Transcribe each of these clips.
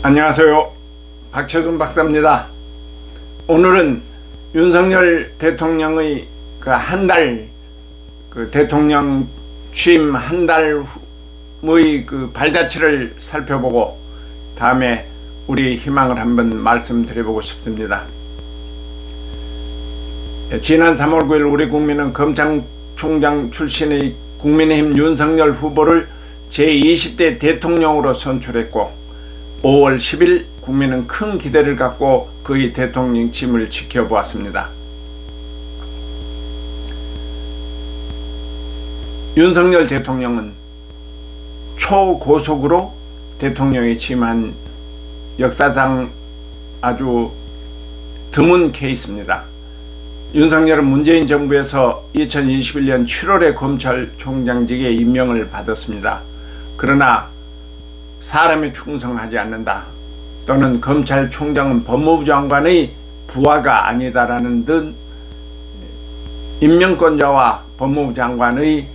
안녕하세요. 박철순 박사입니다. 오늘은 윤석열 대통령의 대통령 취임 한 달의 발자취를 살펴보고 다음에 우리 희망을 한번 말씀드려보고 싶습니다. 지난 3월 9일 우리 국민은 검찰총장 출신의 국민의힘 윤석열 후보를 제20대 대통령으로 선출했고 5월 10일 국민은 큰 기대를 갖고 그의 대통령 취임을 지켜보았습니다. 윤석열 대통령은 초고속으로 대통령에 취임한 역사상 아주 드문 케이스입니다. 윤석열은 문재인 정부에서 2021년 7월에 검찰총장직에 임명을 받았습니다. 그러나 사람에 충성하지 않는다, 또는 검찰총장은 법무부 장관의 부하가 아니다라는 듯 임명권자와 법무부 장관의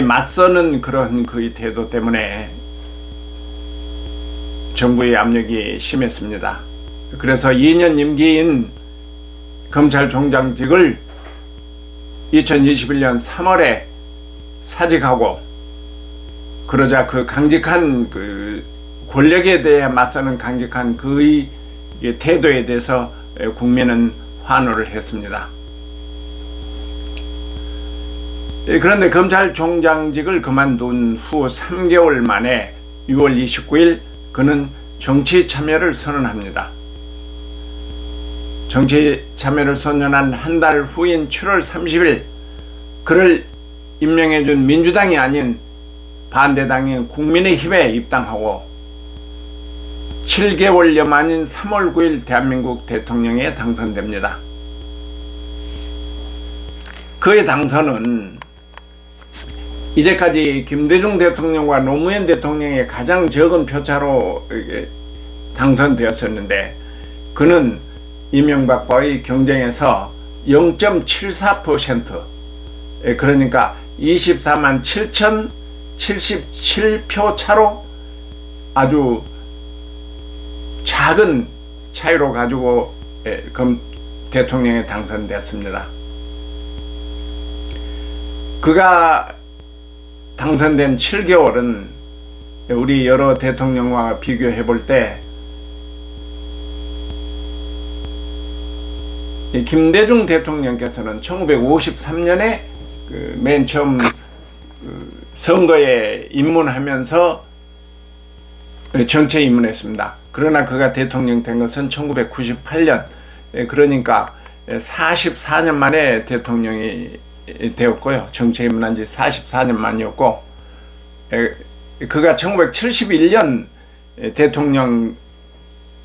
맞서는 그런 그의 태도 때문에 정부의 압력이 심했습니다. 그래서 2년 임기인 검찰총장직을 2021년 3월에 사직하고, 그러자 그 강직한 권력에 대해 맞서는 강직한 그의 태도에 대해서 국민은 환호를 했습니다. 그런데 검찰총장직을 그만둔 후 3개월 만에 6월 29일 그는 정치 참여를 선언합니다. 정치 참여를 선언한 한 달 후인 7월 30일 그를 임명해준 민주당이 아닌 반대당인 국민의힘에 입당하고 7개월여 만인 3월 9일 대한민국 대통령에 당선됩니다. 그의 당선은 이제까지 김대중 대통령과 노무현 대통령의 가장 적은 표차로 당선되었었는데, 그는 이명박과의 경쟁에서 0.74%, 그러니까 24만 7,077표 차로 아주 작은 차이로 가지고 대통령에 당선되었습니다. 그가 당선된 7개월은 우리 여러 대통령과 비교해 볼 때 김대중 대통령께서는 1953년에 맨 처음 선거에 입문하면서 정치에 입문했습니다. 그러나 그가 대통령 된 것은 1998년, 그러니까 44년 만에 대통령이 되었고요. 정치에 입문한 지 44년 만이었고, 그가 1971년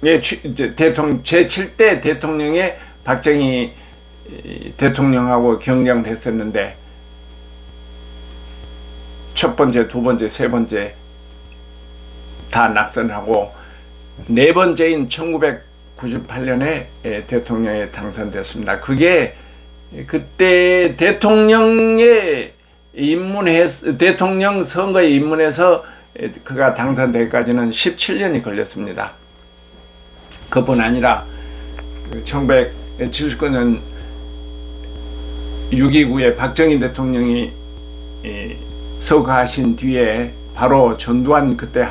제7대 대통령에 박정희 대통령하고 경쟁을 했었는데 첫 번째, 두 번째, 세 번째 다 낙선하고 네 번째인 1998년에 대통령에 당선되었습니다. 그게 그때 대통령 선거에 입문해서 그가 당선되기까지는 17년이 걸렸습니다. 그뿐 아니라 1979년 6.29에 박정희 대통령이 서거하신 뒤에 바로 전두환 그때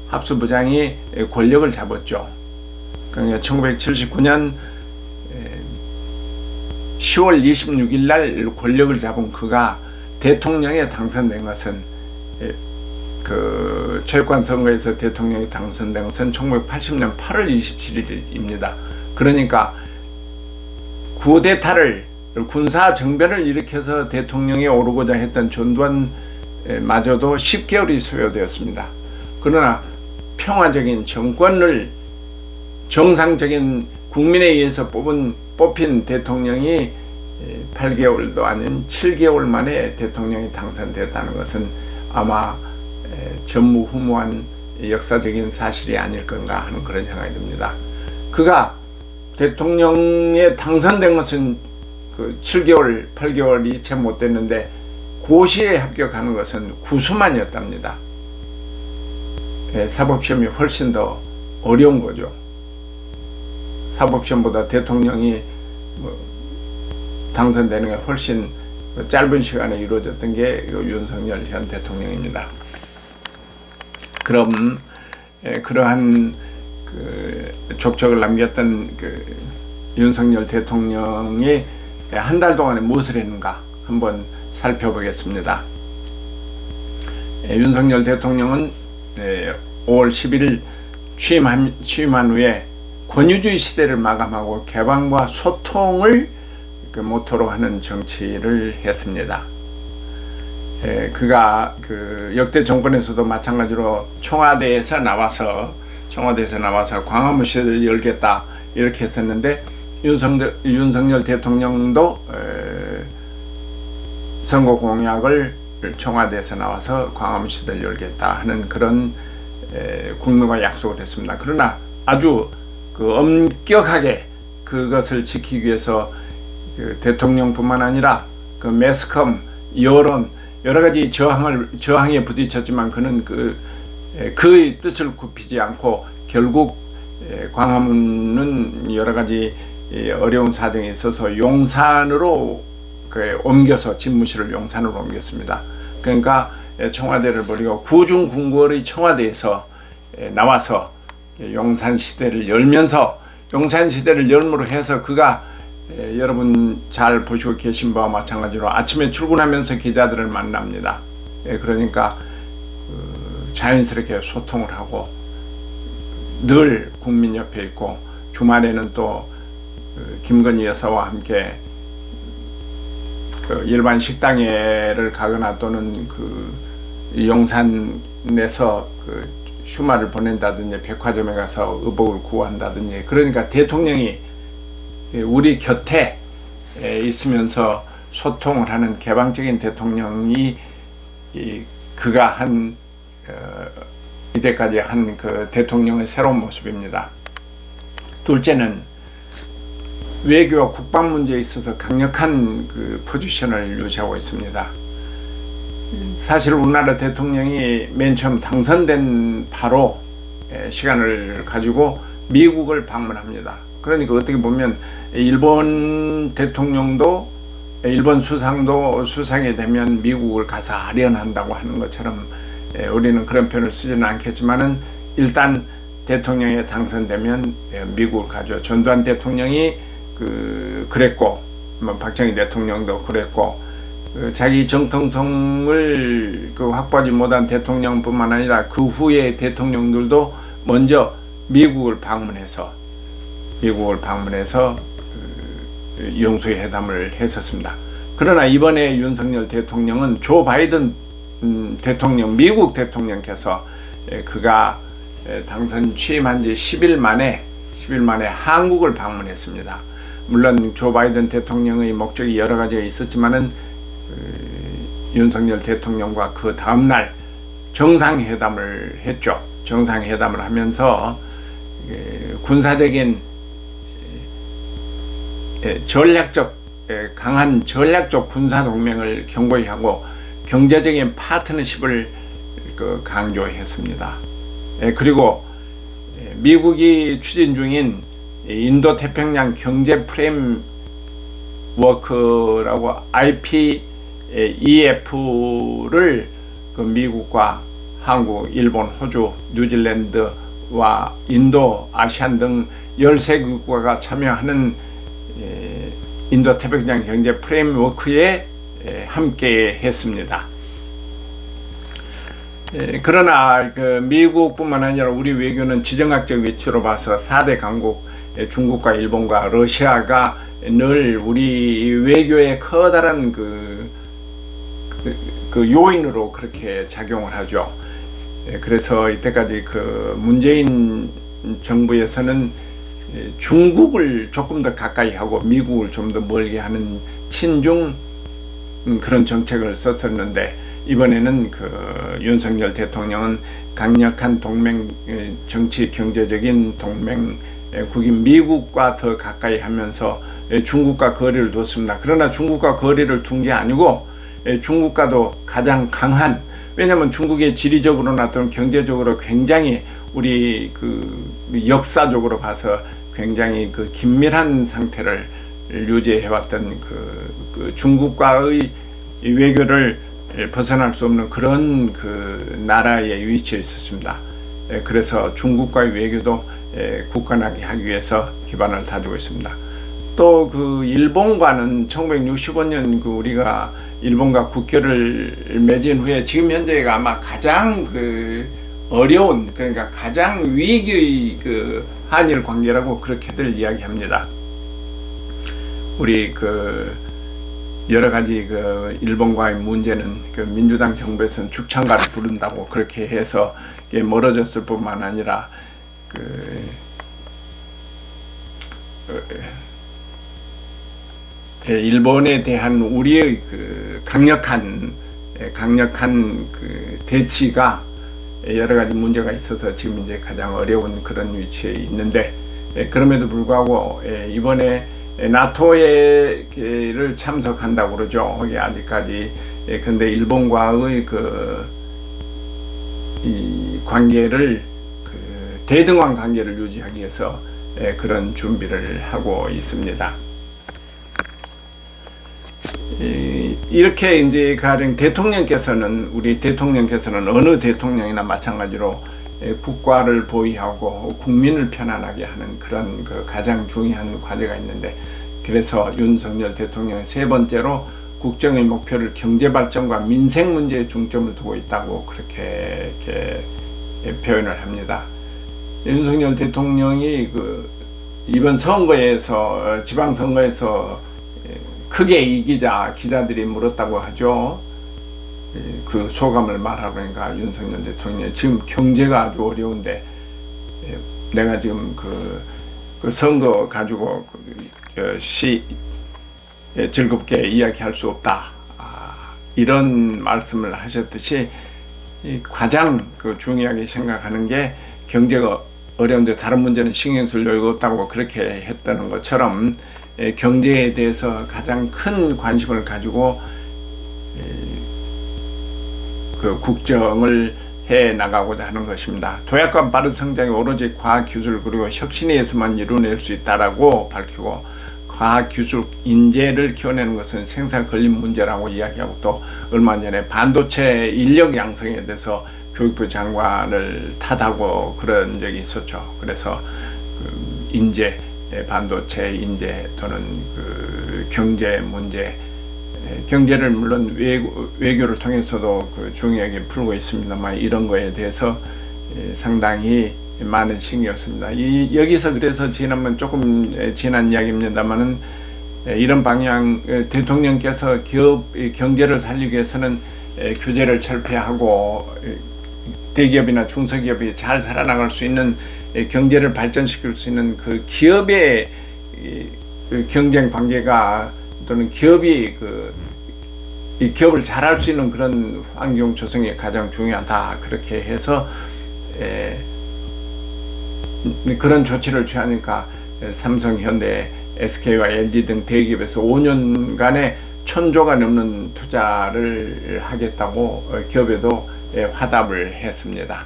합수부장이 권력을 잡았죠. 그러니까 1979년 10월 26일 날 권력을 잡은 그가 대통령에 당선된 것은 그 체육관 선거에서 대통령이 당선된 것은 1980년 8월 27일입니다. 그러니까 쿠데타를, 군사 정변을 일으켜서 대통령에 오르고자 했던 전두환 마저도 10개월이 소요되었습니다. 그러나 평화적인 정권을 정상적인 국민에 의해서 뽑힌 대통령이 8개월도 아닌 7개월 만에 대통령이 당선되었다는 것은 아마 전무후무한 역사적인 사실이 아닐 건가 하는 그런 생각이 듭니다. 그가 대통령에 당선된 것은 7개월, 8개월이 채 못 됐는데 고시에 합격하는 것은 9수만이었답니다. 사법시험이 훨씬 더 어려운 거죠. 사법시험보다 대통령이 당선되는 게 훨씬 짧은 시간에 이루어졌던 게 윤석열 현 대통령입니다. 그럼 그러한 족적을 남겼던 윤석열 대통령이 한 달 동안에 무엇을 했는가 한번 살펴보겠습니다. 윤석열 대통령은 5월 11일 취임한 후에 권위주의 시대를 마감하고 개방과 소통을 모토로 하는 정치를 했습니다. 그가 역대 정권에서도 마찬가지로 청와대에서 나와서 광화문 시대를 열겠다 이렇게 했었는데, 윤석열 대통령도 선거 공약을 청와대에서 나와서 광화문 시대를 열겠다 하는 그런 국민과 약속을 했습니다. 그러나 아주 엄격하게 그것을 지키기 위해서 대통령뿐만 아니라 매스컴, 여론 여러 가지 저항에 부딪혔지만 그는 그의 뜻을 굽히지 않고 결국 광화문은 여러 가지 어려운 사정이 있어서 용산으로 옮겨서 집무실을 용산으로 옮겼습니다. 그러니까 청와대를 버리고 구중궁궐의 청와대에서 나와서 용산 시대를 열면서, 용산 시대를 열므로 해서 그가 여러분 잘 보시고 계신 바와 마찬가지로 아침에 출근하면서 기자들을 만납니다. 그러니까 자연스럽게 소통을 하고 늘 국민 옆에 있고, 주말에는 또 김건희 여사와 함께 일반 식당에를 가거나 또는 용산에서 휴마를 보낸다든지 백화점에 가서 의복을 구한다든지, 그러니까 대통령이 우리 곁에 있으면서 소통을 하는 개방적인 대통령이 그가 한 이제까지 한 대통령의 새로운 모습입니다. 둘째는 외교와 국방 문제에 있어서 강력한 포지션을 유지하고 있습니다. 사실 우리나라 대통령이 맨 처음 당선된 바로 시간을 가지고 미국을 방문합니다. 그러니까 어떻게 보면 일본 대통령도, 일본 수상도 수상이 되면 미국을 가서 아련한다고 하는 것처럼 우리는 그런 표현을 쓰지는 않겠지만은 일단 대통령이 당선되면 미국을 가죠. 전두환 대통령이 그랬고, 박정희 대통령도 그랬고, 자기 정통성을 확보하지 못한 대통령뿐만 아니라 그 후에 대통령들도 먼저 미국을 방문해서 영수회담을 했었습니다. 그러나 이번에 윤석열 대통령은 조 바이든 대통령, 미국 대통령께서 그가 당선 취임한 지 10일 만에 한국을 방문했습니다. 물론 조 바이든 대통령의 목적이 여러 가지가 있었지만은 윤석열 대통령과 그 다음날 정상회담을 했죠. 정상회담을 하면서 군사적인 강한 전략적 군사동맹을 견고히 하고 경제적인 파트너십을 강조했습니다. 그리고 미국이 추진 중인 인도 태평양 경제 프레임워크라고 IPEF를 미국과 한국, 일본, 호주, 뉴질랜드와 인도, 아시안 등 13국가가 참여하는 인도 태평양 경제 프레임워크에 함께 했습니다. 그러나 미국뿐만 아니라 우리 외교는 지정학적 위치로 봐서 4대 강국 중국과 일본과 러시아가 늘 우리 외교의 커다란 요인으로 그렇게 작용을 하죠. 그래서 이때까지 문재인 정부에서는 중국을 조금 더 가까이 하고 미국을 좀 더 멀게 하는 친중 그런 정책을 썼었는데, 이번에는 윤석열 대통령은 강력한 동맹, 정치 경제적인 동맹국인 미국과 더 가까이 하면서 중국과 거리를 뒀습니다. 그러나 중국과 거리를 둔 게 아니고 중국과도 가장 강한 왜냐하면 중국의 지리적으로나 또는 경제적으로 굉장히 우리 그 역사적으로 봐서 굉장히 그 긴밀한 상태를 유지해왔던 그 중국과의 외교를 벗어날 수 없는 그런 그 나라에 위치해 있었습니다. 그래서 중국과의 외교도 굳건하게 하기 위해서 기반을 다지고 있습니다. 또 그 일본과는 1965년 그 우리가 일본과 국교를 맺은 후에 지금 현재가 아마 가장 그 어려운, 그러니까 가장 위기의 그 한일 관계라고 그렇게들 이야기합니다. 우리 그 여러 가지 그 일본과의 문제는 그 민주당 정부에서는 죽창가를 부른다고 그렇게 해서 멀어졌을 뿐만 아니라 일본에 대한 우리의 그 강력한 그 대치가 여러 가지 문제가 있어서 지금 이제 가장 어려운 그런 위치에 있는데, 그럼에도 불구하고 이번에 나토에를 참석한다고 그러죠. 거기 아직까지. 근데 일본과의 이 관계를 대등한 관계를 유지하기 위해서 그런 준비를 하고 있습니다. 이렇게 이제 가령 우리 대통령께서는 어느 대통령이나 마찬가지로 국가를 보위하고 국민을 편안하게 하는 그런 그 가장 중요한 과제가 있는데, 그래서 윤석열 대통령이 세 번째로 국정의 목표를 경제 발전과 민생 문제에 중점을 두고 있다고 그렇게 표현을 합니다. 윤석열 대통령이 이번 선거에서 지방선거에서 크게 이기자 기자들이 물었다고 하죠. 그 소감을 말하니까 윤석열 대통령이 지금 경제가 아주 어려운데 내가 지금 그 선거 가지고 즐겁게 이야기할 수 없다. 이런 말씀을 하셨듯이 가장 중요하게 생각하는 게 경제가 어려운데 다른 문제는 신경 쓸 여유가 없다고 그렇게 했다는 것처럼 경제에 대해서 가장 큰 관심을 가지고 그 국정을 해 나가고자 하는 것입니다. 도약과 빠른 성장이 오로지 과학기술 그리고 혁신에 의해서만 이루어낼 수 있다라고 밝히고, 과학기술 인재를 키워내는 것은 생사 걸린 문제라고 이야기하고, 또 얼마 전에 반도체 인력 양성에 대해서 교육부 장관을 탓하고 그런 적이 있었죠. 그래서 인재, 반도체 인재 또는 경제 문제, 경제를 물론 외교를 통해서도 중요하게 풀고 있습니다만 이런 거에 대해서 상당히 많은 신경이었습니다. 여기서 그래서 지난번 조금 지난 이야기입니다만은 이런 방향, 대통령께서 경제를 살리기 위해서는 규제를 철폐하고 대기업이나 중소기업이 잘 살아나갈 수 있는, 경제를 발전시킬 수 있는 그 기업의 경쟁 관계가 또는 기업이 이 기업을 잘할 수 있는 그런 환경 조성이 가장 중요하다. 그렇게 해서 그런 조치를 취하니까 삼성, 현대, SK와 LG 등 대기업에서 5년간의 1,000조가 넘는 투자를 하겠다고 기업에도 화답을 했습니다.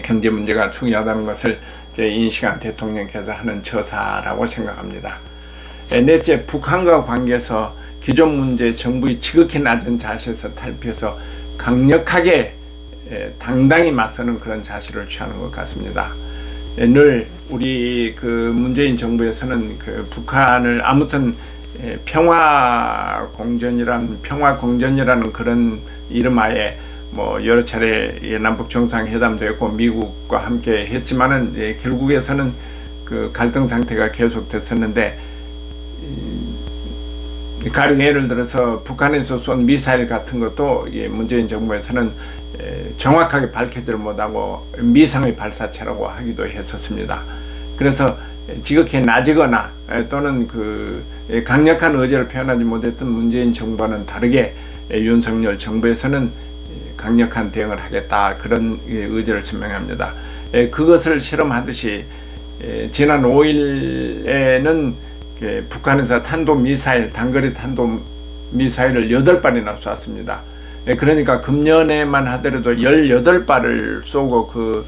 경제 문제가 중요하다는 것을 인식한 대통령께서 하는 처사라고 생각합니다. 넷째, 북한과 관계에서 기존 문제 정부의 지극히 낮은 자세에서 탈피해서 강력하게 당당히 맞서는 그런 자세를 취하는 것 같습니다. 늘 우리 문재인 정부에서는 북한을 아무튼 평화공전이라는 그런 이름하에 여러 차례 남북 정상회담도 했고 미국과 함께 했지만은 결국에서는 갈등 상태가 계속됐었는데, 가령 예를 들어서 북한에서 쏜 미사일 같은 것도 문재인 정부에서는 정확하게 밝히지를 못하고 미상의 발사체라고 하기도 했었습니다. 그래서 지극히 낮거나 또는 강력한 의지를 표현하지 못했던 문재인 정부와는 다르게 윤석열 정부에서는 강력한 대응을 하겠다, 그런 의지를 증명합니다. 그것을 실험하듯이 지난 5일에는 북한에서 단거리 탄도미사일을 8발이나 쐈습니다. 그러니까 금년에만 하더라도 18발을 쏘고 그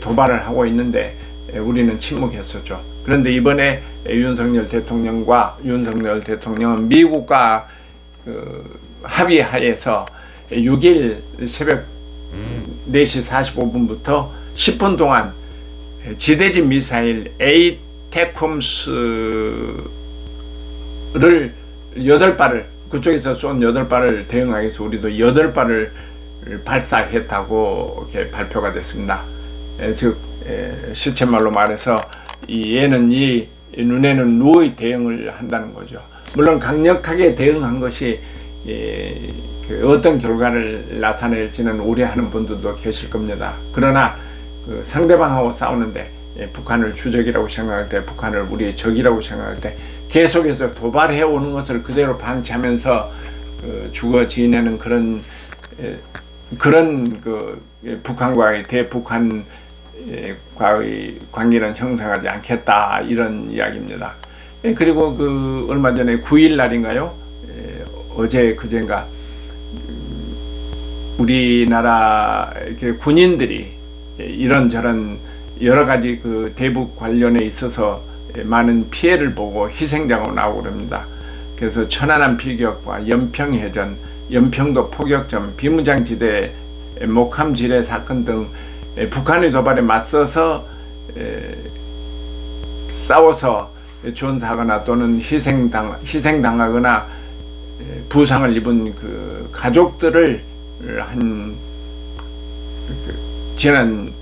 도발을 하고 있는데 우리는 침묵했었죠. 그런데 이번에 윤석열 대통령은 미국과 합의하에서 6일 새벽 4시 45분부터 10분 동안 지대지 미사일 에이테콤스를 8발을 그쪽에서 쏜 8발을 대응하기 위해서 우리도 8발을 발사했다고 이렇게 발표가 됐습니다. 즉 실체말로 말해서 얘는 이 눈에는 누의 대응을 한다는 거죠. 물론 강력하게 대응한 것이 어떤 결과를 나타낼지는 우려하는 분들도 계실 겁니다. 그러나 상대방하고 싸우는데 북한을 주적이라고 생각할 때, 북한을 우리의 적이라고 생각할 때 계속해서 도발해 오는 것을 그대로 방치하면서 죽어 지내는 그런 북한과의 대북한과의 관계는 형성하지 않겠다, 이런 이야기입니다. 그리고 얼마 전에 9일 날인가요? 어제 그젠가 우리나라 군인들이 이런저런 여러 가지 대북 관련에 있어서 많은 피해를 보고 희생자가 나오고 그럽니다. 그래서 천안함 피격과 연평해전, 연평도 포격전, 비무장지대 목함 지뢰 사건 등 북한의 도발에 맞서서 싸워서 전사하거나 또는 희생당하거나 부상을 입은 가족들을 지난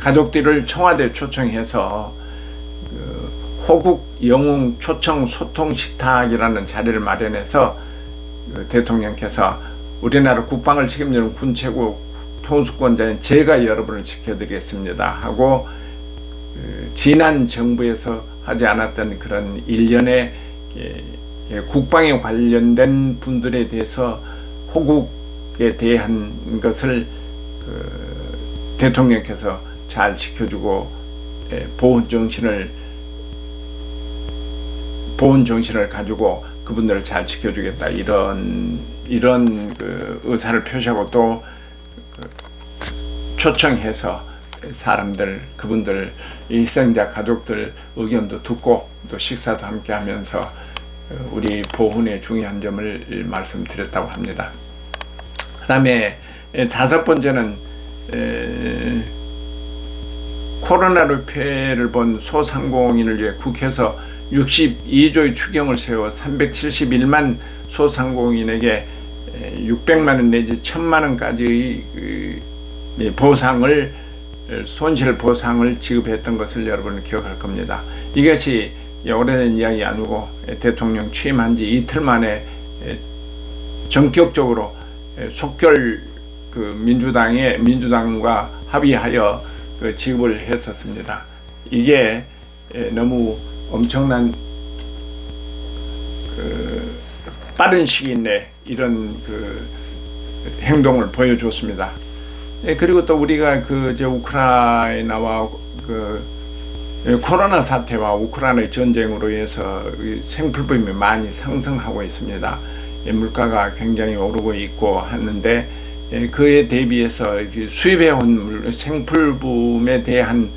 가족들을 청와대에 초청해서 호국 영웅 초청 소통 식탁이라는 자리를 마련해서 대통령께서 우리나라 국방을 책임지는 군 최고 통수권자인 제가 여러분을 지켜드리겠습니다 하고 지난 정부에서 하지 않았던 그런 일련의 국방에 관련된 분들에 대해서 호국에 대한 것을 대통령께서 잘 지켜주고 보훈 정신을 가지고 그분들을 잘 지켜주겠다, 이런 의사를 표시하고 또 초청해서 사람들, 그분들 희생자 가족들 의견도 듣고 또 식사도 함께 하면서 우리 보훈의 중요한 점을 말씀드렸다고 합니다. 그 다음에 5번째는 코로나로 피해를 본 소상공인을 위해 국회에서 62조의 추경을 세워 371만 소상공인에게 600만원 내지 1000만원까지의 손실 보상을 지급했던 것을 여러분은 기억할 겁니다. 이것이 오래된 이야기 아니고 대통령 취임한 지 이틀 만에 전격적으로 속결 민주당과 합의하여 지급을 했었습니다. 이게 너무 엄청난 빠른 시기 내에 이런 행동을 보여줬습니다. 그리고 또 우리가 우크라이나와 코로나 사태와 우크라이나의 전쟁으로 해서 생필품이 많이 상승하고 있습니다. 물가가 굉장히 오르고 있고 하는데 그에 대비해서 수입해온 생필품에 대한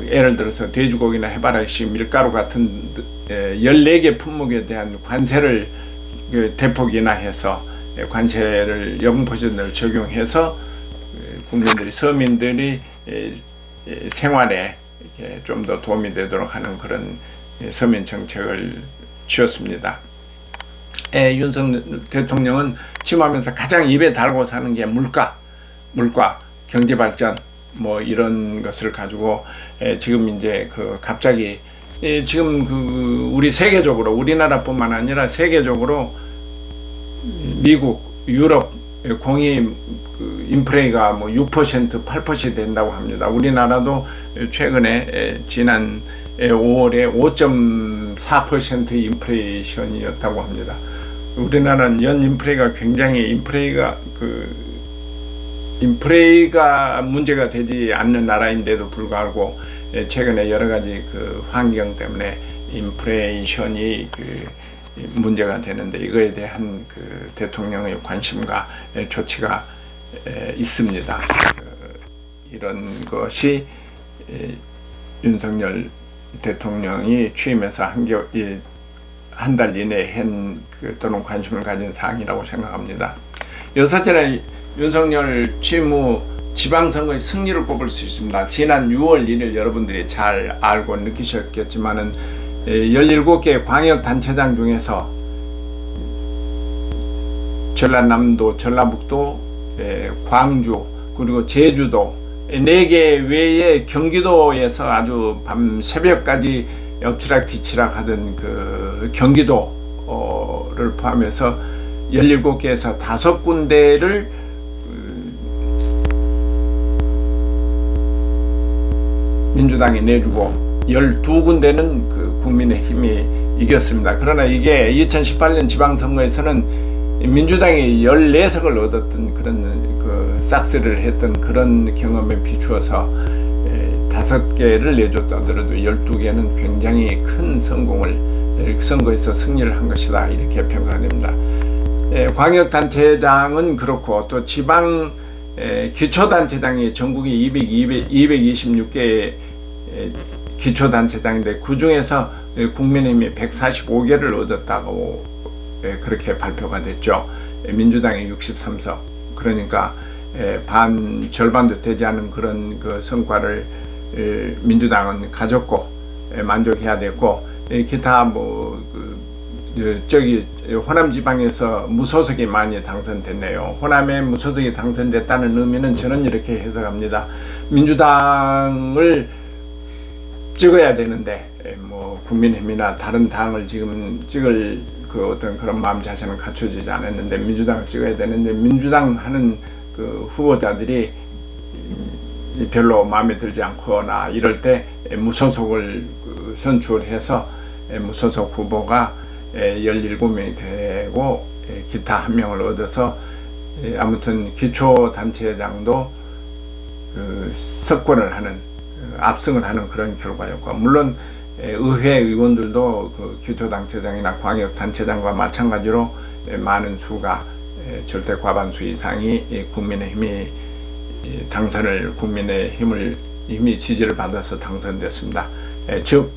예를 들어서 돼지고기나 해바라기, 밀가루 같은 14개 품목에 대한 관세를 대폭 인하해서 관세를 0%를 적용해서 국민들이, 서민들이 생활에 좀 더 도움이 되도록 하는 그런 서민 정책을 취했습니다. 윤석열 대통령은 취임하면서 가장 입에 달고 사는 게 물가, 경제발전 이런 것을 가지고 지금 이제 갑자기 지금 우리 세계적으로, 우리나라뿐만 아니라 세계적으로 미국, 유럽 공이 인플레이가 6%, 8% 된다고 합니다. 우리나라도 최근에 지난 5월에 5.4% 인플레이션이었다고 합니다. 우리나라는 연 인플레이가 굉장히 인플레이가 문제가 되지 않는 나라인데도 불구하고 최근에 여러 가지 환경 때문에 인플레이션이 문제가 되는데 이거에 대한 그 대통령의 관심과 조치가 있습니다. 이런 것이 윤석열 대통령이 취임해서 한 달 이내에 또는 관심을 가진 사항이라고 생각합니다. 여섯째는 윤석열 취임 후 지방선거의 승리를 꼽을 수 있습니다. 지난 6월 1일 여러분들이 잘 알고 느끼셨겠지만은 17개 광역단체장 중에서 전라남도, 전라북도, 광주, 그리고 제주도 4개 외에 경기도에서 아주 밤 새벽까지 엎치락뒤치락 하던 그 경기도를 포함해서 17개에서 5군데를 민주당이 내주고 12군데는 그 국민의힘이 이겼습니다. 그러나 이게 2018년 지방선거에서는 민주당이 14석을 얻었던 그런 그 싹쓸이를 했던 그런 경험에 비추어서 5개를 내줬다더라도 12개는 굉장히 큰 선거에서 승리를 한 것이다, 이렇게 평가가 됩니다. 광역단체장은 그렇고 또 지방 기초단체장이 전국에 226개의 기초단체장인데 그 중에서 국민의힘이 145개를 얻었다고 그렇게 발표가 됐죠. 민주당이 63석, 그러니까 절반도 되지 않은 그런 그 성과를 민주당은 가졌고 만족해야 됐고, 기타 호남 지방에서 무소속이 많이 당선됐네요. 호남에 무소속이 당선됐다는 의미는 저는 이렇게 해석합니다. 민주당을 찍어야 되는데 국민의힘이나 다른 당을 지금 찍을 그 어떤 그런 마음 자세는 갖춰지지 않았는데 민주당을 찍어야 되는데 민주당 하는 그 후보자들이 별로 마음에 들지 않거나 이럴 때 무소속을 선출해서 무소속 후보가 17명이 되고 기타 1명을 얻어서 아무튼 기초단체장도 석권을 하는, 압승을 하는 그런 결과였고, 물론 의회 의원들도 그 기초단체장이나 광역단체장과 마찬가지로 많은 수가 절대 과반수 이상이 국민의힘이 당선을 국민의힘이 지지를 받아서 당선됐습니다. 즉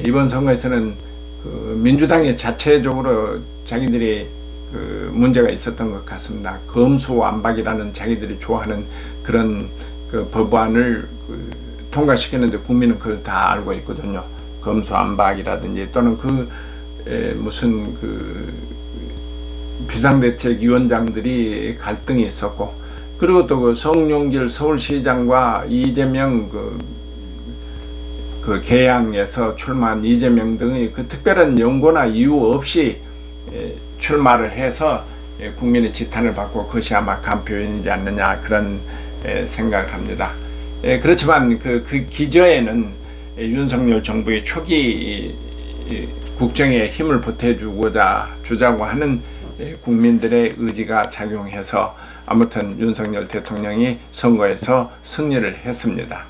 이번 선거에서는 그 민주당이 자체적으로 자기들이 그 문제가 있었던 것 같습니다. 검수완박이라는 자기들이 좋아하는 그런 그 법안을 통과시켰는데 국민은 그걸 다 알고 있거든요. 검수완박이라든지 또는 무슨 비상대책위원장들이 갈등이 있었고, 그리고 또 그 송영길 서울시장과 이재명 그 개항에서 출마한 이재명 등의 그 특별한 연고나 이유 없이 출마를 해서 국민의 지탄을 받고 그것이 아마 간표인이지 않느냐, 그런 생각을 합니다. 그렇지만 그 기저에는 윤석열 정부의 초기 국정에 힘을 보태주자고 하는 국민들의 의지가 작용해서 아무튼 윤석열 대통령이 선거에서 승리를 했습니다.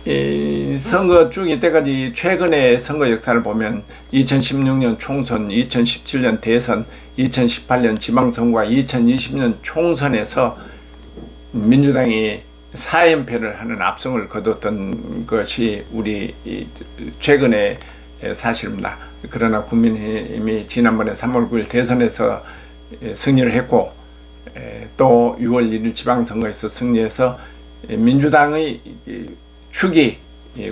이 선거 쭉 이때까지 최근의 선거 역사를 보면 2016년 총선, 2017년 대선, 2018년 지방선거와 2020년 총선에서 민주당이 4연패를 하는 압승을 거뒀던 것이 우리 최근의 사실입니다. 그러나 국민의힘이 지난번에 3월 9일 대선에서 승리를 했고 또 6월 1일 지방선거에서 승리해서 민주당의 축이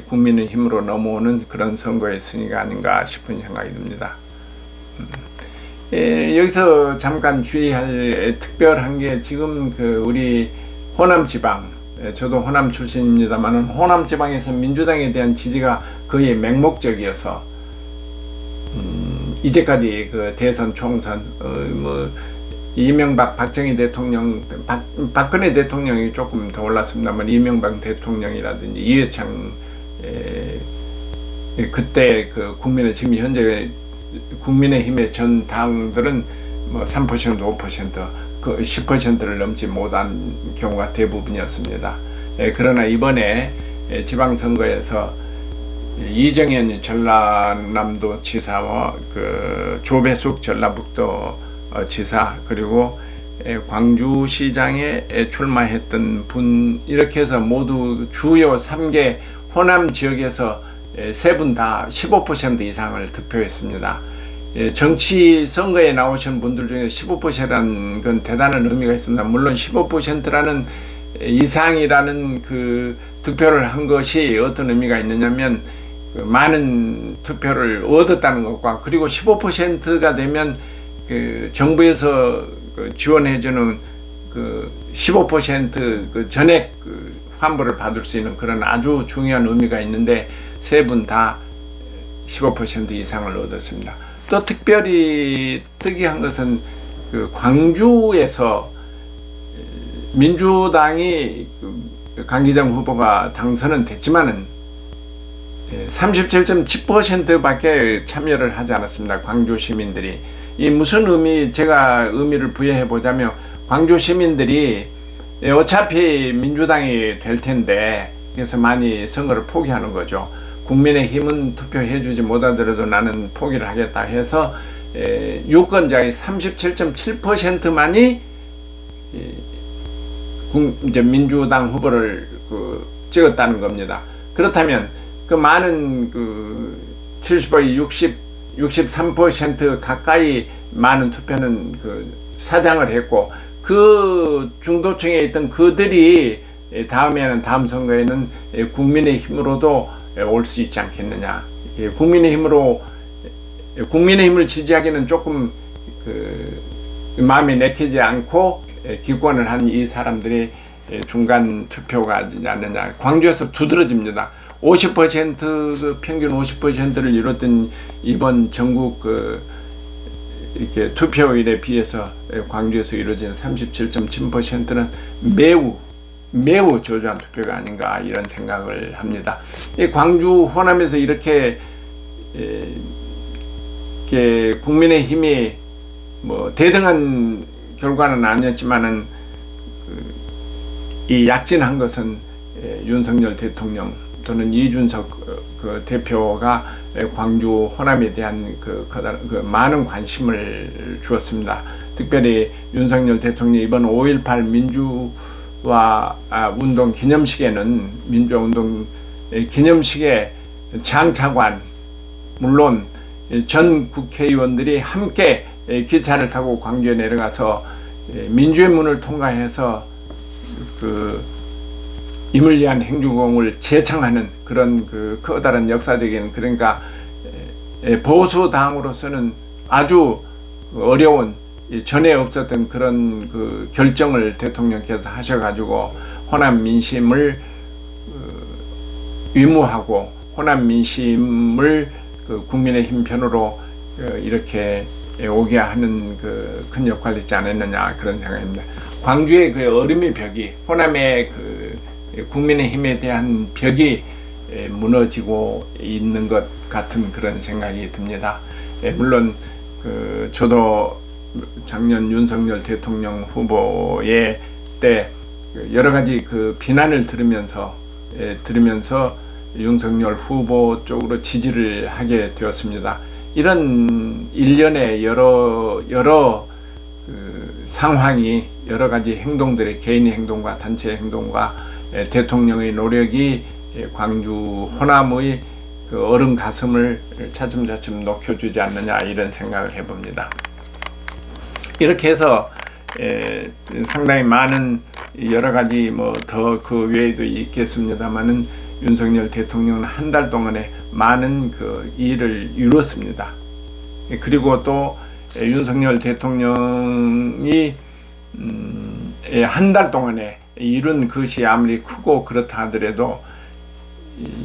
국민의힘으로 넘어오는 그런 선거의 승리가 아닌가 싶은 생각이 듭니다. 여기서 잠깐 주의할 특별한 게 지금 우리 호남 지방, 저도 호남 출신입니다만 호남 지방에서 민주당에 대한 지지가 거의 맹목적이어서 이제까지 그 대선 총선 이명박 박정희 대통령, 박근혜 대통령이 조금 더 올랐습니다만 이명박 대통령이라든지 이회창 그때 그 지금 현재 국민의힘의 전 당들은 3% 5% 그 10%를 넘지 못한 경우가 대부분이었습니다. 그러나 이번에 지방선거에서 이정현 전라남도 지사와 그 조배숙 전라북도 지사, 그리고 광주시장에 출마했던 분, 이렇게 해서 모두 주요 3개 호남 지역에서 세 분 다 15% 이상을 득표했습니다. 정치 선거에 나오신 분들 중에 15%라는 건 대단한 의미가 있습니다. 물론 15%라는 이상이라는 그 득표를 한 것이 어떤 의미가 있느냐면, 많은 투표를 얻었다는 것과, 그리고 15%가 되면 그 정부에서 지원해주는 그 15% 전액 환불을 받을 수 있는 그런 아주 중요한 의미가 있는데, 세 분 다 15% 이상을 얻었습니다. 또 특별히 특이한 것은 그 광주에서 민주당이 강기정 후보가 당선은 됐지만은 37.7% 밖에 참여를 하지 않았습니다. 광주 시민들이. 이 무슨 제가 의미를 부여해 보자면, 광주 시민들이 어차피 민주당이 될 텐데, 그래서 많이 선거를 포기하는 거죠. 국민의힘은 투표해 주지 못하더라도 나는 포기를 하겠다 해서 유권자의 37.7%만이 이제 민주당 후보를 찍었다는 겁니다. 그렇다면 그 많은 63% 가까이 많은 투표는 사장을 했고, 그 중도층에 있던 그들이 다음 선거에는 국민의힘으로도 올 수 있지 않겠느냐. 국민의힘을 지지하기는 조금 마음에 내키지 않고 기권을 한 이 사람들이 중간 투표가 하지 않느냐. 광주에서 두드러집니다. 50% 평균 50%를 이뤘던 이번 전국 이렇게 투표율에 비해서 광주에서 이루어진 37.7%는 매우 저조한 투표가 아닌가, 이런 생각을 합니다. 광주 호남에서 이렇게 국민의힘이 뭐 대등한 결과는 아니었지만은 이 약진한 것은 윤석열 대통령 또는 이준석 대표가 광주 호남에 대한 많은 관심을 주었습니다. 특별히 윤석열 대통령이 이번 5.18 민주화 운동 기념식에는, 민주화 운동 기념식에 장차관, 물론 전 국회의원들이 함께 기차를 타고 광주에 내려가서 민주의 문을 통과해서 임을 위한 행주공을 제청하는 그런 커다란 역사적인, 그러니까 보수당으로서는 아주 어려운, 전에 없었던 그런 결정을 대통령께서 하셔가지고 호남 민심을 위무하고 호남 민심을 국민의힘 편으로 이렇게 오게 하는 큰 역할을 했지 않았느냐, 그런 생각입니다. 광주의 얼음의 벽이, 호남의 국민의힘에 대한 벽이 무너지고 있는 것 같은 그런 생각이 듭니다. 물론 저도 작년 윤석열 대통령 후보의 때 여러 가지 비난을 들으면서 윤석열 후보 쪽으로 지지를 하게 되었습니다. 이런 일련의 여러 상황이, 여러 가지 행동들의, 개인의 행동과 단체의 행동과 대통령의 노력이 광주 호남의 얼음 가슴을 차츰차츰 녹여주지 않느냐, 이런 생각을 해봅니다. 이렇게 해서 상당히 많은 여러 가지 더 그 외에도 있겠습니다만은 윤석열 대통령은 한 달 동안에 많은 일을 이뤘습니다. 그리고 또 윤석열 대통령이 한 달 동안에 이룬 것이 아무리 크고 그렇다 하더라도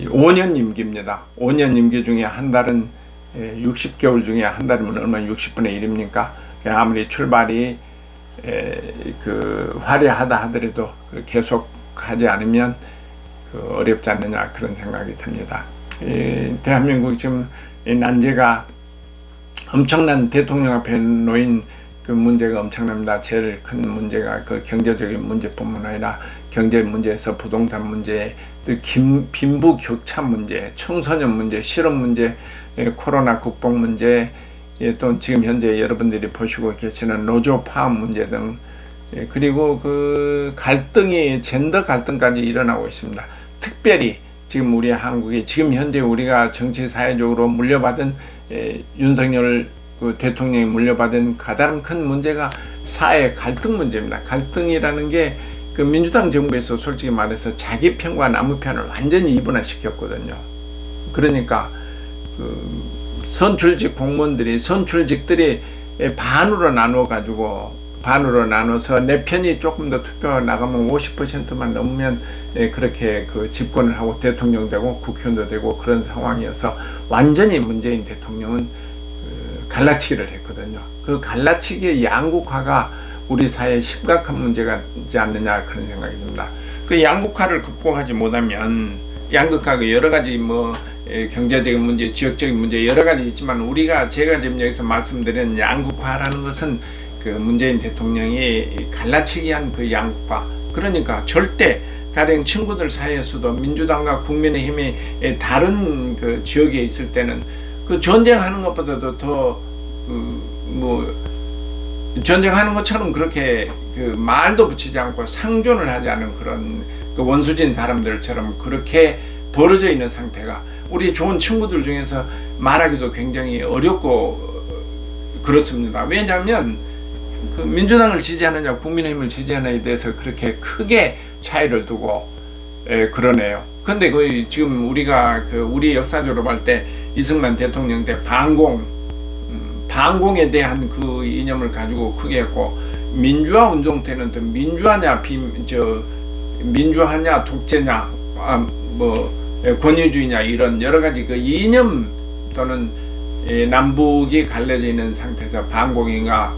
5년 임기입니다. 5년 임기 중에 한 달은 60개월 중에 한 달이면 얼마나 60분의 1입니까? 아무리 출발이 화려하다 하더라도 계속 하지 않으면 어렵지 않느냐, 그런 생각이 듭니다. 대한민국 지금 난제가 엄청난 대통령 앞에 놓인 그 문제가 엄청납니다. 제일 큰 문제가 그 경제적인 문제뿐만 아니라 경제 문제에서 부동산 문제, 또 빈부격차 문제, 청소년 문제, 실업 문제, 코로나 극복 문제, 또 지금 현재 여러분들이 보시고 계시는 노조 파업 문제 등, 그리고 그 갈등이 젠더 갈등까지 일어나고 있습니다. 특별히 지금 우리 한국이 지금 현재 우리가 정치 사회적으로 물려받은 윤석열 그 대통령이 물려받은 가장 큰 문제가 사회 갈등 문제입니다. 갈등이라는 게 그 민주당 정부에서 솔직히 말해서 자기 편과 남의 편을 완전히 이분화시켰거든요. 그러니까 그 선출직 공무원들이 선출직들이 반으로 나눠서 내 편이 조금 더 투표가 나가면 50%만 넘으면 그렇게 그 집권을 하고 대통령 되고 국회의원도 되고 그런 상황이어서 완전히 문재인 대통령은 갈라치기를 했거든요. 그 갈라치기의 양극화가 우리 사회에 심각한 문제가 있지 않느냐 그런 생각이 듭니다. 그 양극화를 극복하지 못하면 양극화가 여러 가지 경제적인 문제, 지역적인 문제 여러 가지 있지만 제가 지금 여기서 말씀드리는 양극화라는 것은 그 문재인 대통령이 갈라치기한 그 양극화. 그러니까 절대 가령 친구들 사이에서도 민주당과 국민의힘이 다른 그 지역에 있을 때는 그 전쟁하는 것보다도 더 전쟁하는 것처럼 그렇게 그 말도 붙이지 않고 상존을 하지 않은 그런 그 원수진 사람들처럼 그렇게 벌어져 있는 상태가 우리 좋은 친구들 중에서 말하기도 굉장히 어렵고 그렇습니다. 왜냐하면 그 민주당을 지지하느냐 국민의힘을 지지하느냐에 대해서 그렇게 크게 차이를 두고 그러네요. 근데 지금 우리가 우리 역사적으로 볼 때 이승만 대통령 때 반공에 대한 그 이념을 가지고 크게 했고, 민주화 운동 때는 또 민주화냐 독재냐 권위주의냐 이런 여러 가지 그 이념 또는 남북이 갈려져 있는 상태에서 반공인가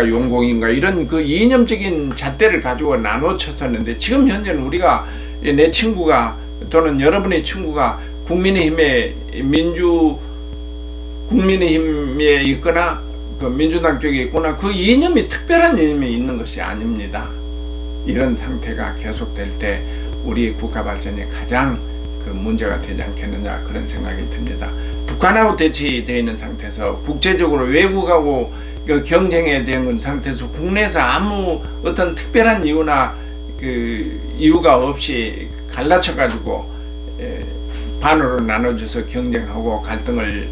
용공인가 이런 그 이념적인 잣대를 가지고 나눠 쳤었는데, 지금 현재는 우리가 내 친구가 또는 여러분의 친구가 국민의힘에 있거나 그 민주당 쪽에 있거나 그 이념이 특별한 이념이 있는 것이 아닙니다. 이런 상태가 계속될 때 우리 국가 발전이 가장 그 문제가 되지 않겠느냐 그런 생각이 듭니다. 북한하고 대치되어 있는 상태에서 국제적으로 외국하고 그 경쟁에 대한 상태에서 국내에서 아무 어떤 특별한 이유가 없이 갈라쳐 가지고 반으로 나눠져서 경쟁하고 갈등을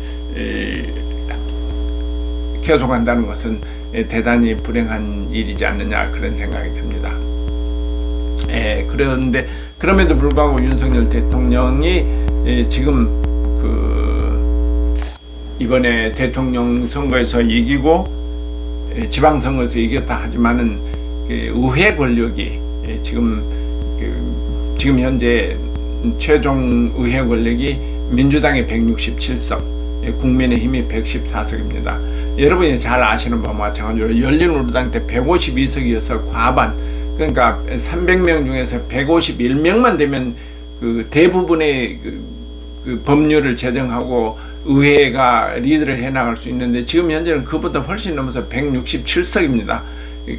계속한다는 것은 대단히 불행한 일이지 않느냐 그런 생각이 듭니다. 그런데 그럼에도 불구하고 윤석열 대통령이 지금 이번에 대통령 선거에서 이기고 지방선거에서 이겼다 하지만은 의회 권력이 지금 현재 최종 의회 권력이 민주당이 167석, 국민의힘이 114석입니다. 여러분이 잘 아시는 바와 마찬가지로 열린우리당 때 152석이어서 과반, 그러니까 300명 중에서 151명만 되면 그 대부분의 그 법률을 제정하고 의회가 리드를 해나갈 수 있는데, 지금 현재는 그보다 훨씬 넘어서 167석입니다.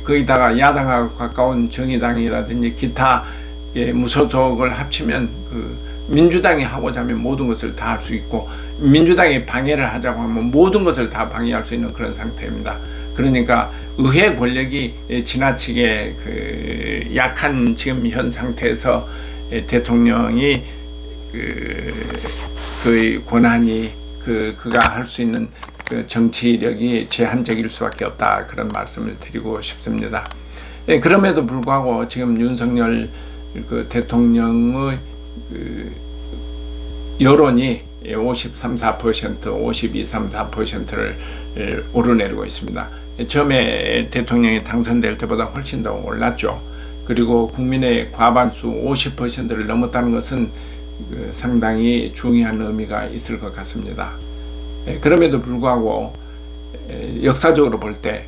거기다가 야당하고 가까운 정의당이라든지 기타 무소속을 합치면 민주당이 하고자 하면 모든 것을 다 할 수 있고, 민주당이 방해를 하자고 하면 모든 것을 다 방해할 수 있는 그런 상태입니다. 그러니까 의회 권력이 지나치게 약한 지금 현 상태에서 대통령이 그 권한이 그가 할 수 있는 그 정치력이 제한적일 수밖에 없다 그런 말씀을 드리고 싶습니다. 그럼에도 불구하고 지금 윤석열 대통령의 여론이 53, 4%, 52, 3, 4%를 오르내리고 있습니다. 처음에 대통령이 당선될 때보다 훨씬 더 올랐죠. 그리고 국민의 과반수 50%를 넘었다는 것은 상당히 중요한 의미가 있을 것 같습니다. 그럼에도 불구하고 역사적으로 볼 때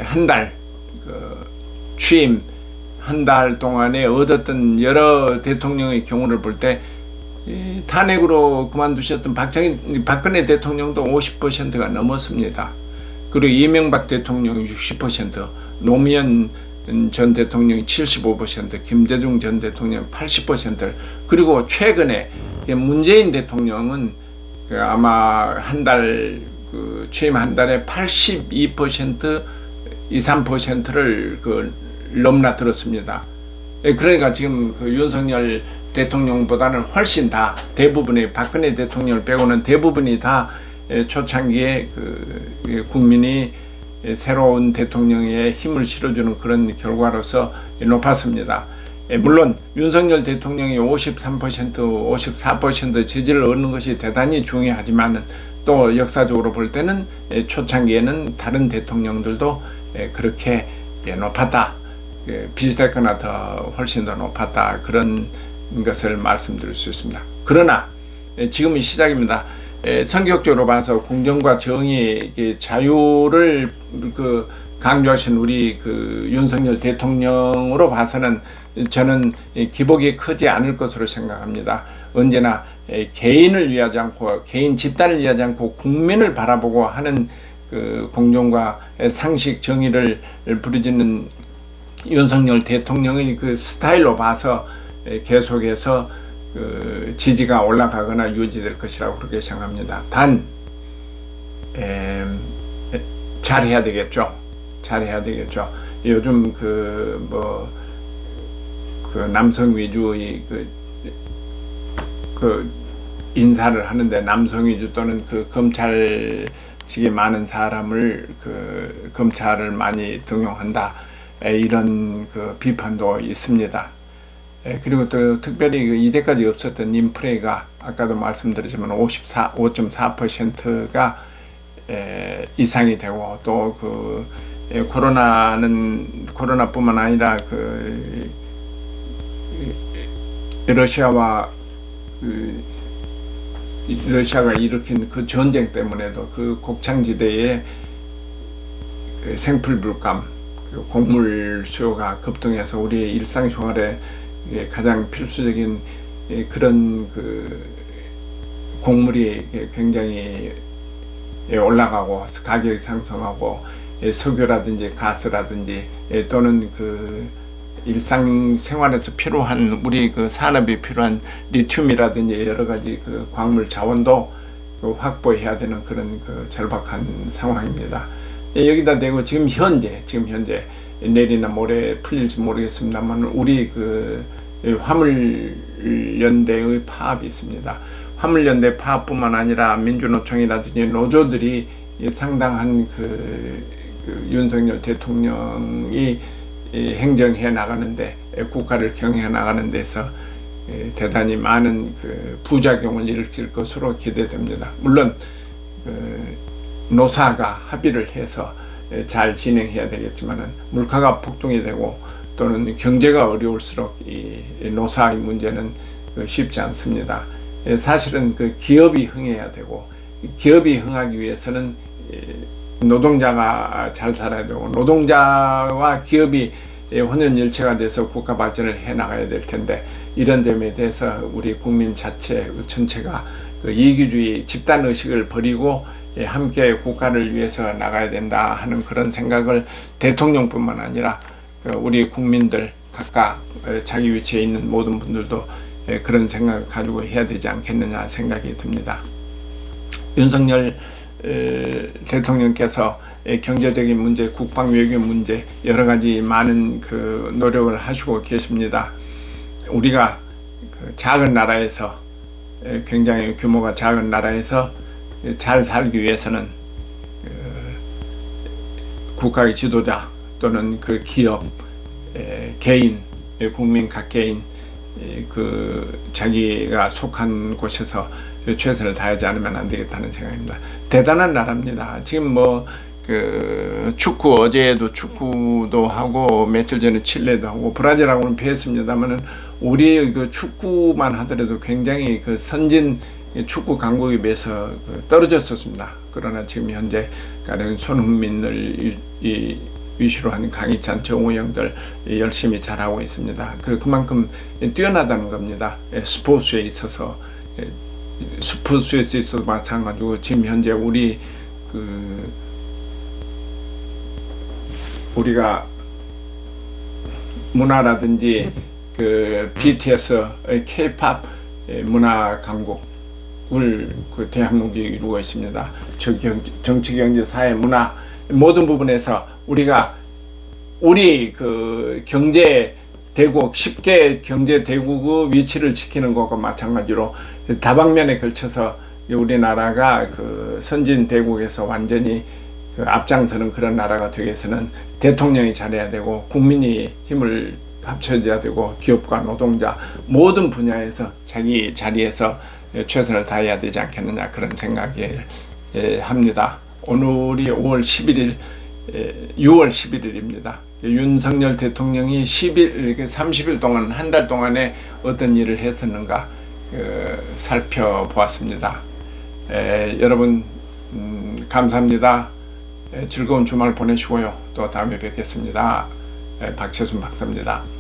한 달 취임 한 달 동안에 얻었던 여러 대통령의 경우를 볼 때 탄핵으로 그만두셨던 박근혜 대통령도 50%가 넘었습니다. 그리고 이명박 대통령 60%, 노무현 전 대통령이 75%, 김대중 전 대통령 80%, 그리고 최근에 문재인 대통령은 아마 한 달 취임 한 달에 82% 2, 3%를 넘나들었습니다. 그러니까 지금 윤석열 대통령보다는 훨씬 다 대부분의 박근혜 대통령을 빼고는 대부분이 다 초창기에 국민이 새로운 대통령에 힘을 실어주는 그런 결과로서 높았습니다. 물론 윤석열 대통령이 53%, 54% 지지를 얻는 것이 대단히 중요하지만 또 역사적으로 볼 때는 초창기에는 다른 대통령들도 그렇게 높았다. 비슷했거나 더 훨씬 더 높았다. 그런 것을 말씀드릴 수 있습니다. 그러나 지금이 시작입니다. 성격적으로 봐서 공정과 정의, 자유를 강조하신 우리 윤석열 대통령으로 봐서는 저는 기복이 크지 않을 것으로 생각합니다. 언제나 개인을 위하지 않고 개인 집단을 위하지 않고 국민을 바라보고 하는 공정과 상식 정의를 부르짖는 윤석열 대통령의 스타일로 봐서 계속해서 지지가 올라가거나 유지될 것이라고 그렇게 생각합니다. 단 잘해야 되겠죠. 잘해야 되겠죠. 요즘 남성 위주의 인사를 하는데 남성 위주 또는 검찰직에 많은 사람을 검찰을 많이 등용한다. 이런 비판도 있습니다. 그리고 또 특별히 이제까지 없었던 인플레가 아까도 말씀드렸지만 5.4%가 이상이 되고 또 코로나뿐만 아니라 러시아가 일으킨 전쟁 때문에도 곡창지대에 생풀불감, 곡물 수요가 급등해서 우리의 일상생활에 가장 필수적인 그런 곡물이 굉장히 올라가고 가격이 상승하고 석유라든지 가스라든지 또는 일상생활에서 필요한 우리 산업이 필요한 리튬이라든지 여러 가지 광물 자원도 확보해야 되는 그런 절박한 상황입니다. 여기다 대고 지금 현재 내일이나 모레 풀릴지 모르겠습니다만 우리 화물연대의 파업이 있습니다. 화물연대 파업뿐만 아니라 민주노총이라든지 노조들이 상당한 윤석열 대통령이 행정해 나가는데 국가를 경영해 나가는 데서 대단히 많은 부작용을 일으킬 것으로 기대됩니다. 물론 노사가 합의를 해서 잘 진행해야 되겠지만은 물가가 폭등이 되고 또는 경제가 어려울수록 이 노사의 문제는 쉽지 않습니다. 사실은 기업이 흥해야 되고 기업이 흥하기 위해서는 노동자가 잘 살아야 되고 노동자와 기업이 혼연일체가 돼서 국가 발전을 해 나가야 될 텐데 이런 점에 대해서 우리 국민 전체가 이기주의 집단의식을 버리고 함께 국가를 위해서 나가야 된다 하는 그런 생각을 대통령뿐만 아니라 우리 국민들 각각 자기 위치에 있는 모든 분들도 그런 생각을 가지고 해야 되지 않겠느냐 생각이 듭니다. 윤석열 대통령께서 경제적인 문제, 국방 외교 문제 여러 가지 많은 노력을 하시고 계십니다. 우리가 작은 나라에서 굉장히 규모가 작은 나라에서 잘 살기 위해서는 국가의 지도자 또는 기업, 개인, 국민 각개인 자기가 속한 곳에서 최선을 다하지 않으면 안 되겠다는 생각입니다. 대단한 나라입니다. 지금 축구 어제도 축구도 하고 며칠 전에 칠레도 하고 브라질하고는 패했습니다만은 우리 축구만 하더라도 굉장히 선진 축구 강국에 비해서 떨어졌었습니다. 그러나 지금 현재 가령 손흥민을 위시로 한 강희찬, 정우영들 열심히 잘하고 있습니다. 그만큼 뛰어나다는 겁니다. 스포츠에 있어서. 스포츠에 있어서 마찬가지고 지금 현재 우리가 문화라든지 BTS, K-pop 문화 강국을 대한민국이 이루고 있습니다. 정치, 경제, 사회, 문화 모든 부분에서 우리 경제 대국, 쉽게 경제 대국의 위치를 지키는 것과 마찬가지로 다방면에 걸쳐서 우리나라가 선진 대국에서 완전히 앞장서는 그런 나라가 되기 위해서는 대통령이 잘해야 되고 국민이 힘을 합쳐져야 되고 기업과 노동자 모든 분야에서 자기 자리에서 최선을 다해야 되지 않겠느냐 그런 생각이 합니다. 오늘이 6월 11일입니다. 윤석열 대통령이 30일 동안 한 달 동안에 어떤 일을 했었는가 살펴보았습니다. 여러분 감사합니다. 즐거운 주말 보내시고요. 또 다음에 뵙겠습니다. 박채순 박사입니다.